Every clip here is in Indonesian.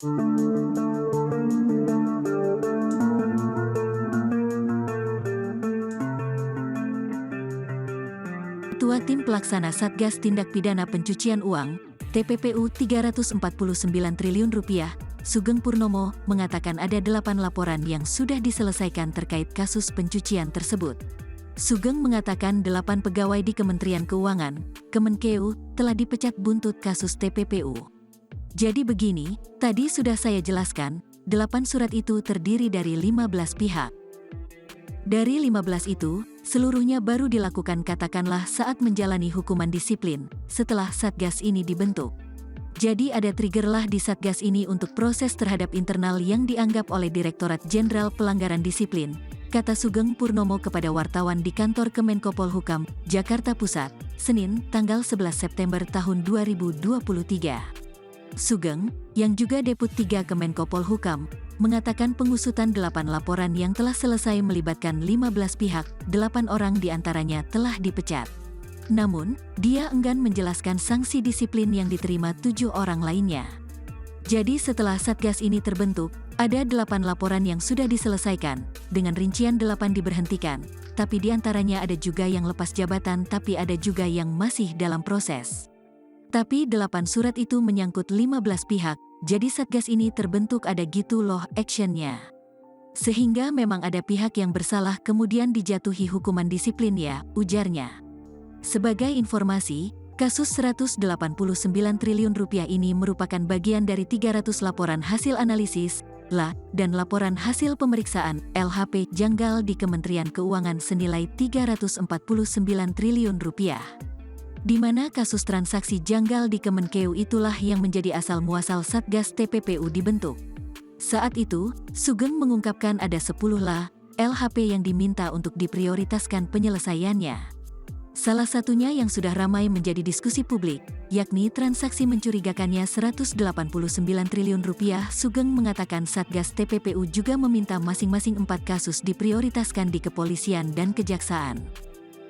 Ketua Tim Pelaksana Satgas Tindak Pidana Pencucian Uang, TPPU Rp349 triliun, Sugeng Purnomo, mengatakan ada 8 laporan yang sudah diselesaikan terkait kasus pencucian tersebut. Sugeng mengatakan 8 pegawai di Kementerian Keuangan, Kemenkeu, telah dipecat buntut kasus TPPU. Jadi begini, tadi sudah saya jelaskan, 8 surat itu terdiri dari 15 pihak. Dari 15 itu, seluruhnya baru dilakukan katakanlah saat menjalani hukuman disiplin, setelah Satgas ini dibentuk. Jadi ada triggerlah di Satgas ini untuk proses terhadap internal yang dianggap oleh Direktorat Jenderal Pelanggaran Disiplin, kata Sugeng Purnomo kepada wartawan di kantor Kemenko Polhukam, Jakarta Pusat, Senin, tanggal 11 September tahun 2023. Sugeng, yang juga Deput 3 Kemenko Polhukam, mengatakan pengusutan 8 laporan yang telah selesai melibatkan 15 pihak, 8 orang diantaranya telah dipecat. Namun, dia enggan menjelaskan sanksi disiplin yang diterima 7 orang lainnya. Jadi setelah Satgas ini terbentuk, ada 8 laporan yang sudah diselesaikan, dengan rincian 8 diberhentikan, tapi diantaranya ada juga yang lepas jabatan tapi ada juga yang masih dalam proses. Tapi 8 surat itu menyangkut 15 pihak, jadi Satgas ini terbentuk ada gitu loh actionnya. Sehingga memang ada pihak yang bersalah kemudian dijatuhi hukuman disiplin ya, ujarnya. Sebagai informasi, kasus Rp189 triliun ini merupakan bagian dari 300 laporan hasil analisis, LA, dan laporan hasil pemeriksaan, LHP, janggal di Kementerian Keuangan senilai Rp349 triliun. Di mana kasus transaksi janggal di Kemenkeu itulah yang menjadi asal muasal Satgas TPPU dibentuk. Saat itu, Sugeng mengungkapkan ada 10 LHP yang diminta untuk diprioritaskan penyelesaiannya. Salah satunya yang sudah ramai menjadi diskusi publik, yakni transaksi mencurigakannya Rp189 triliun. Sugeng mengatakan Satgas TPPU juga meminta masing-masing 4 kasus diprioritaskan di kepolisian dan kejaksaan.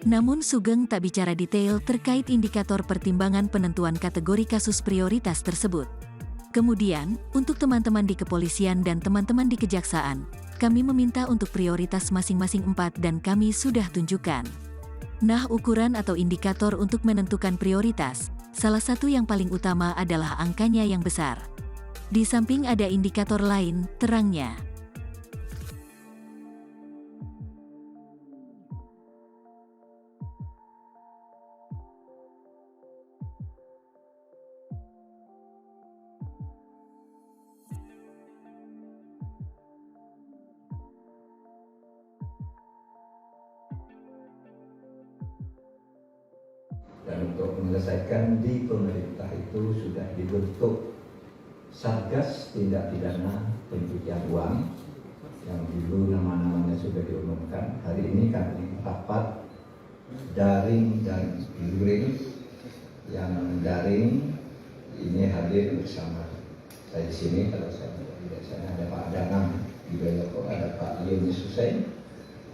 Namun Sugeng tak bicara detail terkait indikator pertimbangan penentuan kategori kasus prioritas tersebut. Kemudian, untuk teman-teman di kepolisian dan teman-teman di kejaksaan, kami meminta untuk prioritas masing-masing 4 dan kami sudah tunjukkan. Nah, ukuran atau indikator untuk menentukan prioritas, salah satu yang paling utama adalah angkanya yang besar. Di samping ada indikator lain, terangnya. Dan untuk menyelesaikan di pemerintah itu sudah dibentuk Satgas Tindak Pidana Pencucian Uang yang dulu nama-namanya sudah diumumkan. Hari ini kami rapat daring dan luring. Yang daring ini hadir bersama saya di sini. Kalau saya di sana ada Pak Danang Widoyoko, ada Pak Yunus Hussein,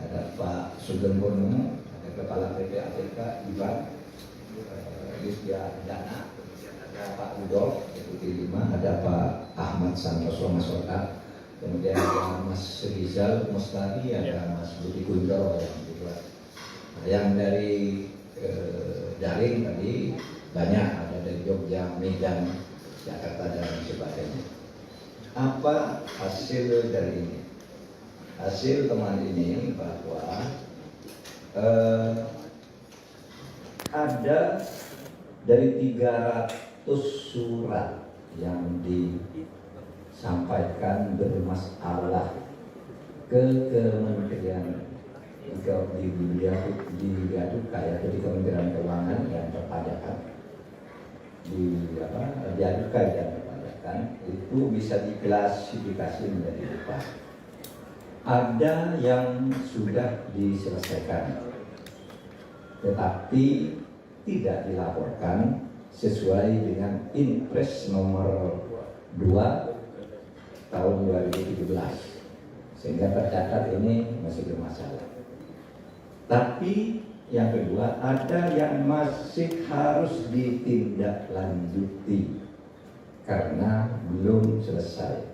ada Pak Sugeng Purnomo, ada Kepala PPATK Iwan Yusya Dana, ada Pak Rudolf, Deputi 5, ada Pak Ahmad Santoso Masota, kemudian ada Mas Rizal Mustari, ada Mas Budi Kunjoro yang juga. Yang dari daring tadi banyak, ada dari Jogja, Medan, Jakarta dan sebagainya. Apa hasil dari ini? Hasil teman ini bahwa ada dari 300 surat yang disampaikan bermasalah ke Kementerian di Bea Cukai atau di Kementerian Keuangan dan Perpajakan, di Bea Cukai dan Perpajakan itu bisa diklasifikasi menjadi 4. Ada yang sudah diselesaikan, tetapi tidak dilaporkan sesuai dengan Inpres nomor 2 tahun 2017, sehingga tercatat ini masih bermasalah. Tapi yang kedua, ada yang masih harus ditindaklanjuti karena belum selesai.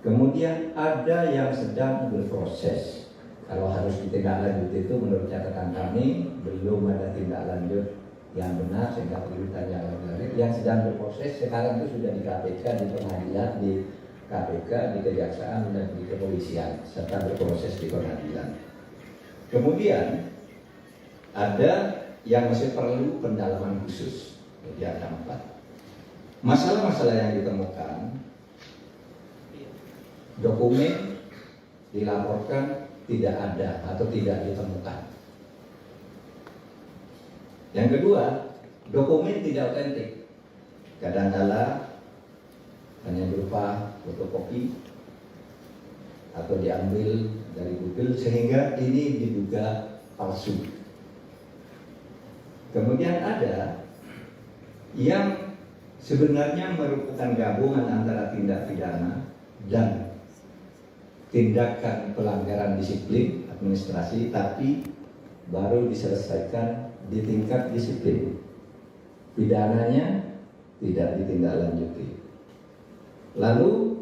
Kemudian ada yang sedang berproses. Kalau harus ditindaklanjuti itu menurut catatan kami belum ada tindak lanjut yang benar sehingga perlu ditanya lagi. Yang sedang berproses sekarang itu sudah di KPK, di pengadilan, di KPK, di kejaksaan dan di kepolisian serta berproses di pengadilan. Kemudian ada yang masih perlu pendalaman khusus. Jadi ada 4 masalah-masalah yang ditemukan. Dokumen dilaporkan tidak ada atau tidak ditemukan. Yang kedua, dokumen tidak otentik. Kadang-kala hanya berupa fotokopi atau diambil dari Google sehingga ini diduga palsu. Kemudian ada yang sebenarnya merupakan gabungan antara tindak pidana dan tindakan pelanggaran disiplin administrasi, tapi baru diselesaikan di tingkat disiplin. Pidananya tidak ditindaklanjuti. Lalu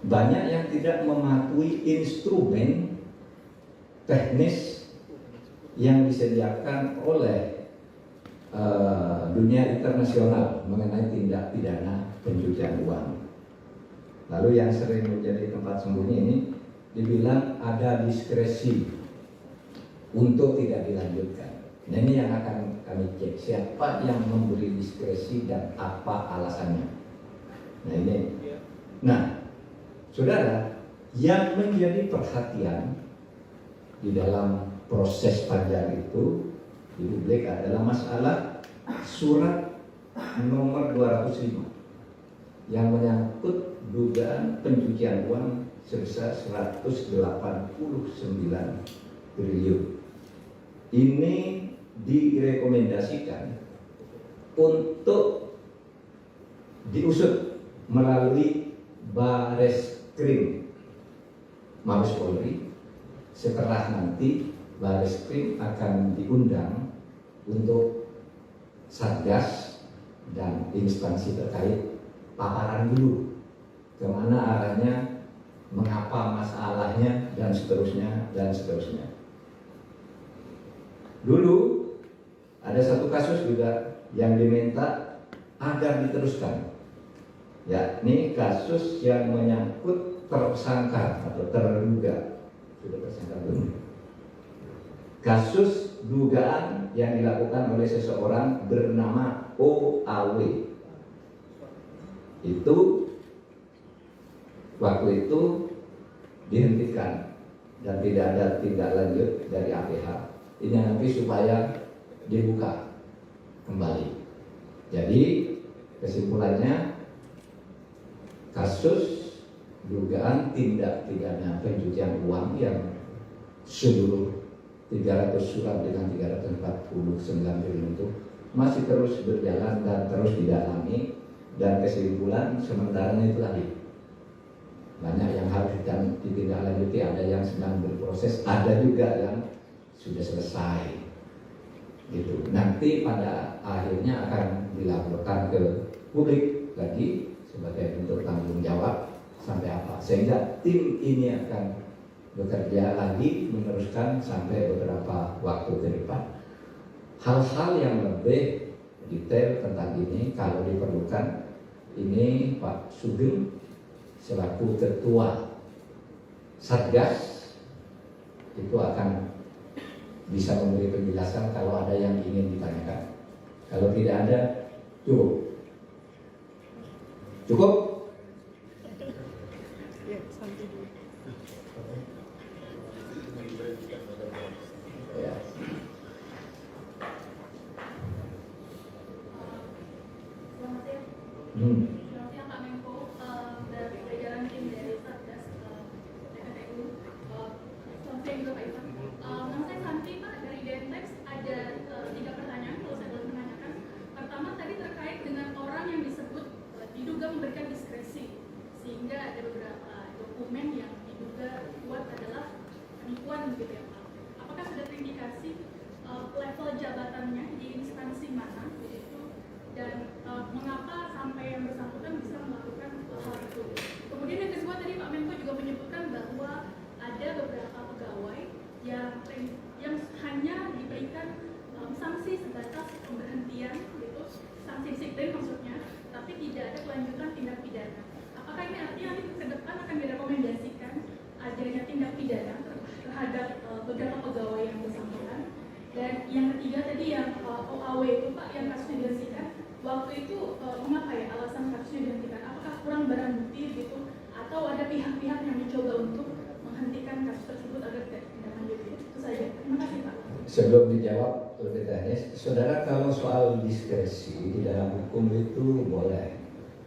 banyak yang tidak mematuhi instrumen teknis yang disediakan oleh dunia internasional mengenai tindak pidana pencucian uang. Lalu yang sering menjadi tempat sembunyi ini dibilang ada diskresi untuk tidak dilanjutkan. Nah, ini yang akan kami cek, siapa yang memberi diskresi dan apa alasannya. Nah ini. Nah, saudara, yang menjadi perhatian di dalam proses panjang itu di publik adalah masalah surat nomor 205 yang menyangkut dugaan pencucian uang sebesar 189 triliun. Ini direkomendasikan untuk diusut melalui Bareskrim Mabes Polri. Setelah nanti Bareskrim akan diundang untuk Satgas dan instansi terkait paparan dulu kemana arahnya, mengapa masalahnya, dan seterusnya, dan seterusnya. Dulu ada satu kasus juga yang diminta agar diteruskan. Ya, ini kasus yang menyangkut tersangka atau terduga. Sudah tersangka belum? Kasus dugaan yang dilakukan oleh seseorang bernama OAW. Itu waktu itu dihentikan dan tidak ada tindak lanjut dari APH. Ini nanti supaya dibuka kembali. Jadi kesimpulannya, kasus dugaan tindak pidana pencucian uang yang seluruh 300 surat dengan 349 triliun itu masih terus berjalan dan terus didalami, dan kesimpulan sementara itu tadi banyak yang harus ditindaklanjuti, ada yang sedang berproses, ada juga yang sudah selesai gitu. Nanti pada akhirnya akan dilaporkan ke publik lagi sebagai bentuk tanggung jawab sampai apa, sehingga tim ini akan bekerja lagi meneruskan sampai beberapa waktu ke depan. Hal-hal yang lebih detail tentang ini kalau diperlukan, ini Pak Sugeng selaku ketua Satgas itu akan bisa memberi penjelasan kalau ada yang ingin ditanyakan. Kalau tidak ada, cukup. Cukup? Ya. Selamat siang Pak Menko, dari jajaran tim dari Satgas TPPU. Selamat siang juga Pak Ivan. Nama saya Santi Pak, dari Dentex. Ada 3 pertanyaan kalau saya boleh menanyakan. Pertama tadi terkait dengan orang yang disebut diduga memberikan diskresi, sehingga ada beberapa dokumen yang diduga kuat adalah penipuan gitu ya Pak. Apakah sudah terindikasi level jabatannya di instansi mana, yaitu dan mengapa sampai yang bersangkutan bisa melakukan hal itu. Kemudian yang kedua tadi Pak Menko juga menyebutkan bahwa ada beberapa pegawai yang hanya diberikan sanksi sebatas pemberhentian gitu, sanksi disiplin maksudnya, tapi tidak ada kelanjutan tindak pidana. Apakah ini artinya nanti ke depan akan direkomendasikan adanya tindak pidana terhadap beberapa pegawai yang bersangkutan? Dan yang ketiga tadi yang OAW itu Pak, yang kasusnya dihentikan, waktu itu mengapa ya alasan kasusnya dihentikan? Apakah kurang barang bukti gitu, atau ada pihak-pihak yang mencoba untuk menghentikan kasus tersebut agar tidak lanjut? Itu saja. Terima kasih Pak. Sebelum dijawab lebih teknis, saudara, kalau soal diskresi di dalam hukum itu boleh,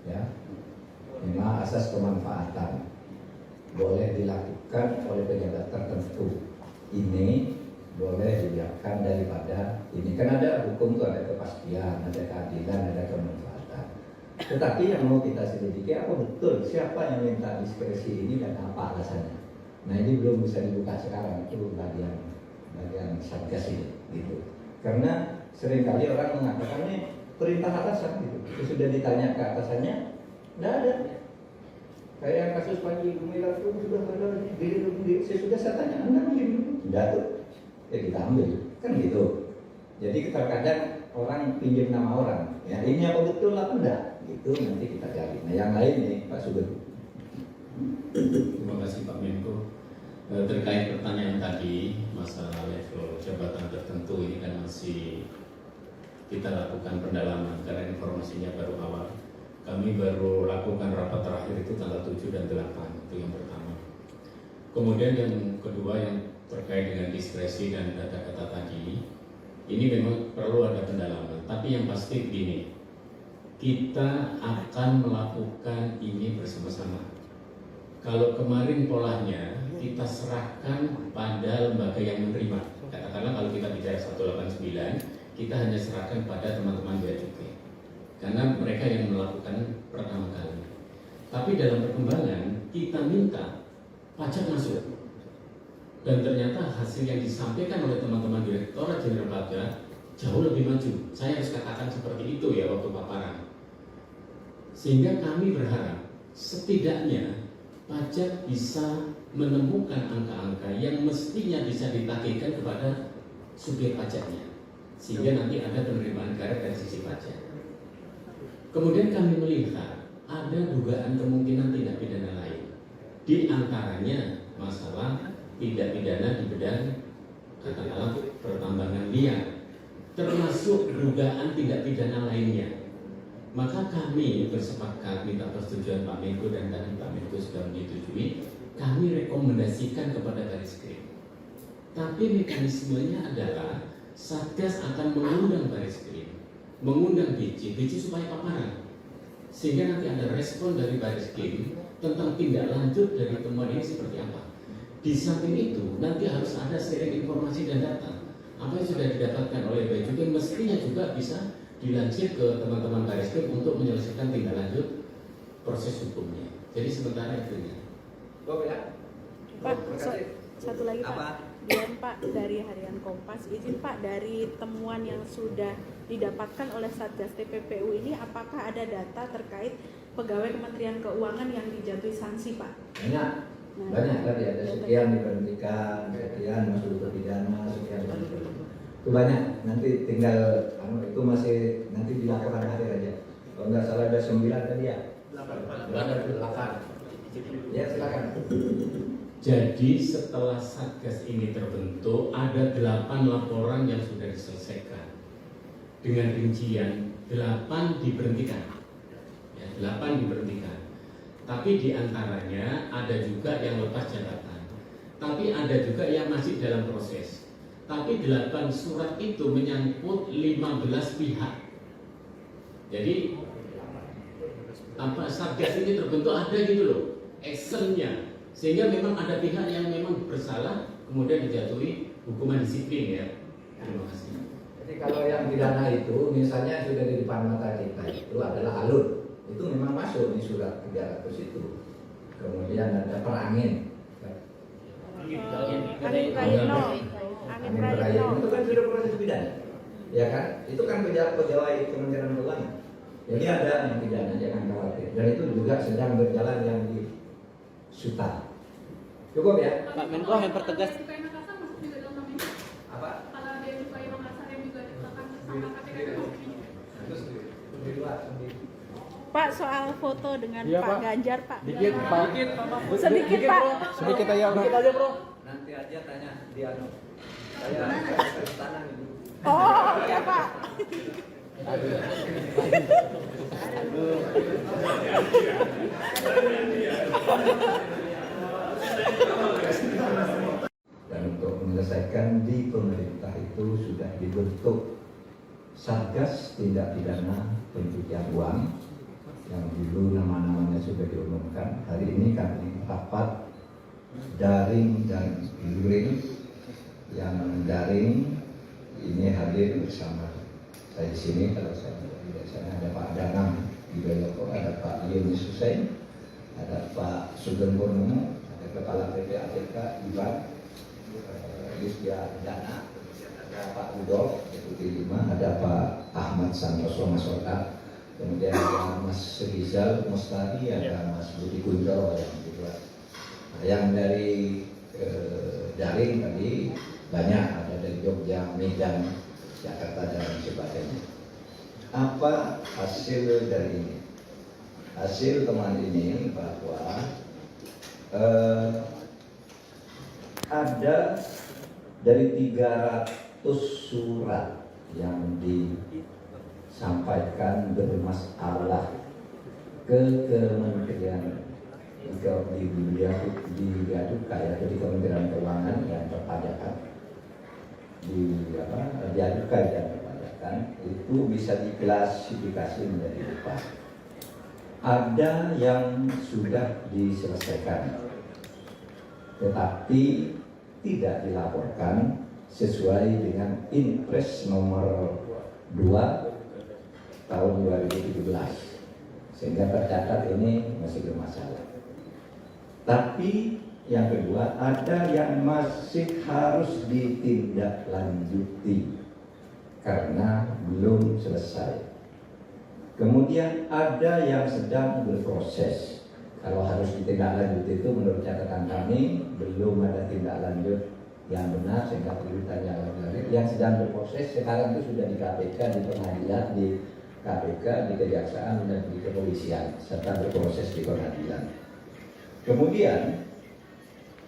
ya, memang asas kemanfaatan boleh dilakukan oleh pejabat tertentu. Ini boleh dibiarkan daripada ini. Kan ada hukum itu ada kepastian, ada keadilan, ada kemanfaatan. Tetapi yang mau kita selidiki apa betul siapa yang minta diskresi ini dan apa alasannya. Nah ini belum bisa dibuka sekarang, itu bagian Satgas ini, gitu. Karena seringkali orang mengatakan ini perintah atasan, gitu. Itu sudah ditanya ke atasannya, tidak ada. Kayak yang kasus Panji Gumilang itu sudah ada, saya tanya, Anda begini dulu, tidak tuh, ya kita ambil, kan gitu. Jadi terkadang orang pinjam nama orang, ya ini apa betul apa enggak, gitu nanti kita cari. Nah yang lain nih Pak Sugeng. Terima kasih Pak Menko. Terkait pertanyaan tadi masalah level jabatan tertentu, ini kan masih kita lakukan pendalaman karena informasinya baru awal. Kami baru lakukan rapat terakhir itu tanggal 7 dan 8, itu yang pertama. Kemudian yang kedua yang terkait dengan diskresi dan kata-kata tadi, ini memang perlu ada pendalaman. Tapi yang pasti begini, kita akan melakukan ini bersama-sama. Kalau kemarin polanya kita serahkan pada lembaga yang menerima. Katakanlah kalau kita bicara 189, kita hanya serahkan pada teman-teman bea cukai, karena mereka yang melakukan pertama kali. Tapi dalam perkembangan kita minta pajak masuk, dan ternyata hasil yang disampaikan oleh teman-teman Direktorat Jenderal Pajak jauh lebih maju. Saya harus katakan seperti itu ya waktu paparan. Sehingga kami berharap setidaknya pajak bisa menemukan angka-angka yang mestinya bisa ditagihkan kepada subjek pajaknya, sehingga nanti ada penerimaan negara dari sisi pajak. Kemudian kami melihat ada dugaan kemungkinan tindak pidana lain, di antaranya masalah tindak pidana di bidang katakanlah pertambangan liar, termasuk dugaan tindak pidana lainnya. Maka kami bersepakat minta persetujuan Pak Menko, dan tadi Pak Menko sudah menyetujui, kami rekomendasikan kepada Baris-Krim. Tapi mekanismenya adalah Satgas akan mengundang Baris-Krim, mengundang BC supaya paparan, sehingga nanti ada respon dari Baris-Krim tentang tindak lanjut dari temuan ini seperti apa. Di samping itu nanti harus ada sharing informasi dan data. Apa yang sudah didapatkan oleh Bea Cukai mestinya juga bisa dilansir ke teman-teman Baris-Krim untuk menyelesaikan tindak lanjut proses hukumnya. Jadi sementara itu ya. Pak, satu lagi Pak. Dian Pak dari Harian Kompas. Izin Pak, dari temuan yang sudah didapatkan oleh Satgas TPPU ini, apakah ada data terkait pegawai Kementerian Keuangan yang dijatuhi sanksi Pak? Banyak tadi ada sekian diberhentikan, sekian masuk ke pidana, sekian itu banyak. Nanti tinggal itu masih nanti di laporan akhir aja. Kalau nggak salah ada 9 tadi ya. 8. Ya silakan. Jadi setelah Satgas ini terbentuk, ada 8 laporan yang sudah diselesaikan. Dengan rincian 8 diberhentikan. Ya, 8 diberhentikan. Tapi diantaranya ada juga yang lepas jabatan. Tapi ada juga yang masih dalam proses. Tapi 8 surat itu menyangkut 15 pihak. Jadi Satgas ini terbentuk ada gitu loh, actionnya. Sehingga memang ada pihak yang memang bersalah, kemudian dijatuhi hukuman disiplin ya. Terima kasih. Jadi kalau yang pidana itu misalnya sudah di depan mata kita itu adalah alur, itu memang masuk di surat 300 itu. Kemudian ada perangin. Angin Prayitno itu kan sudah proses pidana, ya kan? Itu kan pegawai Kementerian Keuangan. Jadi ada yang pidana, jangan khawatir. Dan itu juga sedang berjalan yang di Suta. Cukup ya? Pak Menko yang pertegas. Kalau ada Makassar masuk juga dalam nama ini. Apa? Kalau ada yang Cukai Makassar yang juga ditetapkan tersangka KPK masuk ini. Terus di luar sendiri. Pak, soal foto dengan Iya, Pak Pak. Ganjar, Pak. Dikit, Dengan- Pak. Sedikit, Pak. Sedikit aja, bro. Nanti aja tanya di anu. Saya tanah itu. Oh, oke, Pak. Dan untuk menyelesaikan di pemerintah itu sudah dibentuk Satgas Tindak Pidana Pencucian Uang yang dulu nama-namanya sudah diumumkan. Hari ini kami rapat daring dan luring. Yang daring ini hadir bersama saya di sini. Kalau saya di sana ada Pak Danang Widoyoko, ada Pak Yunus Hussein, ada Pak Sugeng Purnomo, ada Kepala PPATK Iwan Yusya Dana, ada Pak Udol Deputi 5, ada Pak Ahmad Santoso Masoka, kemudian ada Mas Rizal Mustari, ada Mas Budi Kunjoro yang juga. Nah, yang dari daring tadi banyak, ada dari Jogja, Medan, Jakarta dan sebagainya. Apa hasil dari ini? Hasil teman ini bahwa ada dari 300 surat yang disampaikan bermasalah ke Kementerian di Bea Cukai atau di Kementerian Keuangan dan Perpajakan, di Bea Cukai dan Perpajakan, itu bisa diklasifikasi menjadi 4. Ada yang sudah diselesaikan, tetapi tidak dilaporkan sesuai dengan Inpres nomor 2 tahun 2017, sehingga tercatat ini masih bermasalah. Tapi yang kedua, ada yang masih harus ditindaklanjuti karena belum selesai. Kemudian ada yang sedang berproses. Kalau harus ditindaklanjuti itu menurut catatan kami belum ada tindak lanjut yang benar sehingga perlu ditanya lagi. Yang sedang berproses sekarang itu sudah di KPK, di pengadilan, di KPK, di Kejaksaan dan di Kepolisian serta berproses di pengadilan. Kemudian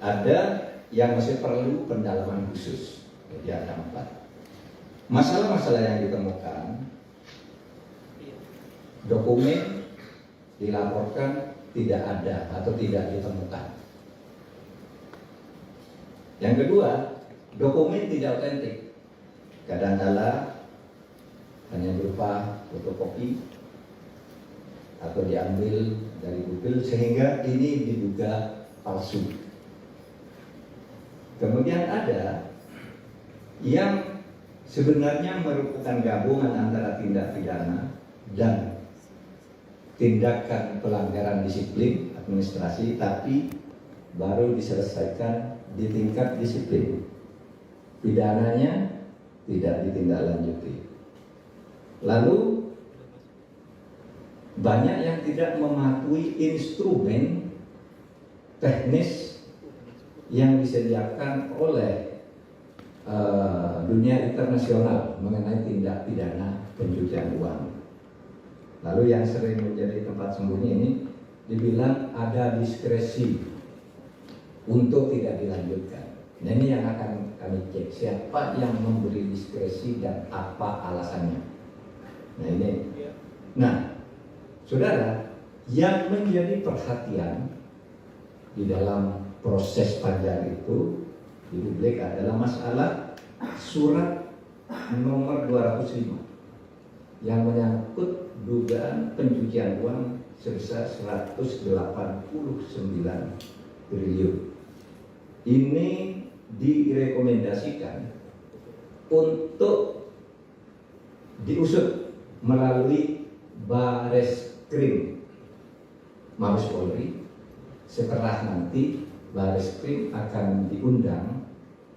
ada yang masih perlu pendalaman khusus. Jadi ada 4. Masalah-masalah yang ditemukan, dokumen dilaporkan tidak ada atau tidak ditemukan. Yang kedua, dokumen tidak otentik. Kadang-kala hanya berupa fotokopi atau diambil dari Google sehingga ini diduga palsu. Kemudian ada yang sebenarnya merupakan gabungan antara tindak pidana dan tindakan pelanggaran disiplin administrasi, tapi baru diselesaikan di tingkat disiplin. Pidananya tidak ditindaklanjuti. Lalu banyak yang tidak mematuhi instrumen teknis yang disediakan oleh dunia internasional mengenai tindak pidana pencucian uang. Lalu yang sering menjadi tempat sembunyi ini dibilang ada diskresi untuk tidak dilanjutkan. Nah, ini yang akan kami cek, siapa yang memberi diskresi dan apa alasannya. Nah ini. Nah, saudara, yang menjadi perhatian di dalam proses panjang itu di publik adalah masalah surat nomor 205 yang menyangkut dugaan pencucian uang sebesar 189 triliun. Ini direkomendasikan untuk diusut melalui Bareskrim Mabes Polri. Setelah nanti Bareskrim akan diundang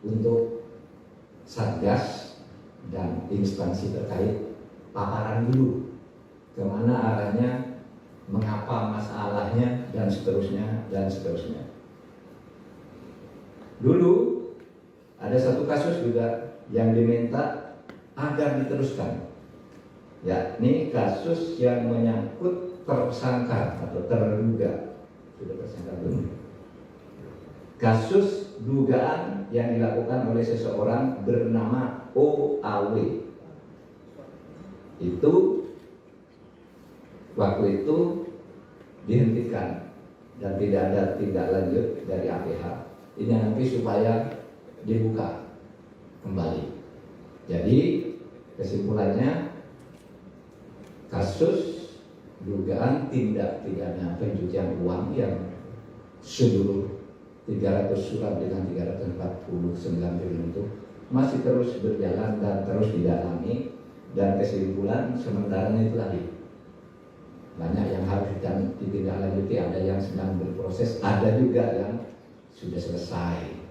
untuk Satgas dan instansi terkait paparan dulu kemana arahnya, mengapa masalahnya, dan seterusnya, dan seterusnya. Dulu ada satu kasus juga yang diminta agar diteruskan. Ya, ini kasus yang menyangkut tersangka atau terduga, sudah tersangka belum? Kasus dugaan yang dilakukan oleh seseorang bernama OAW. Itu waktu itu dihentikan dan tidak ada tindak lanjut dari APH. Ini nanti supaya dibuka kembali. Jadi kesimpulannya, kasus dugaan tindak pidana pencucian uang yang seluruh 300 surat dengan 349 triliun itu masih terus berjalan dan terus didalami, dan kesimpulan sementaranya itu tadi banyak yang harus ditindaklanjuti, ada yang sedang berproses, ada juga yang sudah selesai.